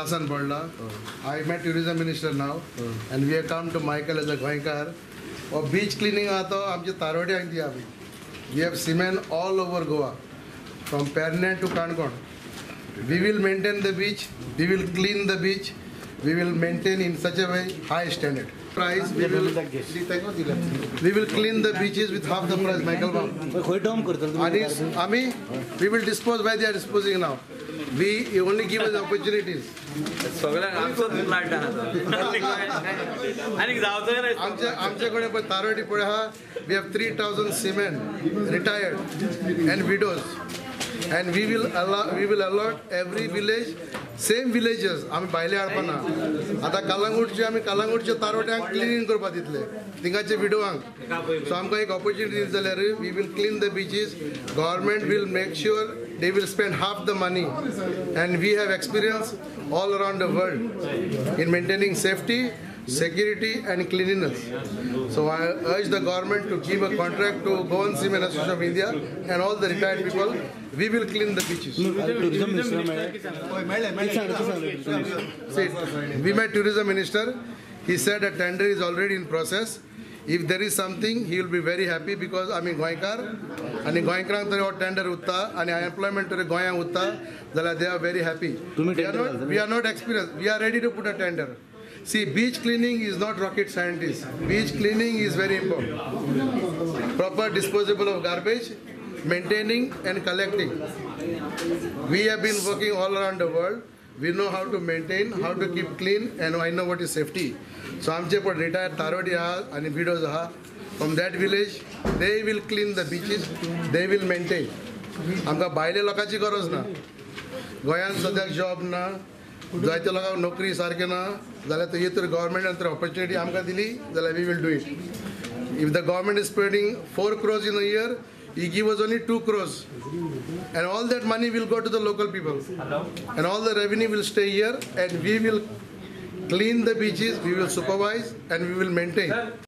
Prasan Balla. I met tourism minister now, and we have come to Michael as a Goinkar. और beach cleaning आता हो आमचे तारोडे हांगा दिया आमी. We have cement all over Goa, from Pernet to Kankon. We will maintain the beach. We will clean the beach. We will maintain in such a way high standard. Price we will clean the beaches with half the price. Michael Ami, we will dispose why they are disposing now. We only give us opportunities. आमच्याकडे पण तारोडी पुढे हा we have 3,000 seamen retired and widows, and we will allot every village same villages आम्ही भायले हाडपाना आता कलंगूटचे आम्ही कलंगूटचे तारोड्यांक cleaning करपा दितले तिंगाचे विडोवांक सो आमकां एक ऑपॉर्च्युनिटी जाल्यार we will clean the beaches. Government will make sure they will spend half the money, and we have experience all around the world in maintaining safety, security and cleanliness. So I urge the government to give a contract to Goan Seamen Association of India and all the retired people. We will clean the beaches. See, we met tourism minister. He said a tender is already in process. If there is something, he will be very happy because I mean Goinkar and Goinkrang tare tender utta and employment tare Goyang utta, they are very happy. We are not experienced. We are ready to put a tender. See, beach cleaning is not rocket scientist. Beach cleaning is very important. Proper disposal of garbage, maintaining and collecting. We have been working all around the world. We know how to maintain, how to keep clean, and I know what is safety. So आमचे पण retired तारोडी आहा आणि widows आहा. From that village, they will clean the beaches. They will maintain. आमकां भायले लोकांची गरज ना. गोंयांत सद्याक जॉब ना. जायते लोकांक नोकरी सारके ना जाल्यार तो येतर गव्हर्मेंटान तर ऑपॉर्च्युनिटी आमकां दिली जाल्यार we will do it. If the government is spending 4 crores in a year, he give us only 2 crores. And all that money will go to the local people. And all the revenue will stay here, and we will clean the beaches, we will supervise, and we will maintain.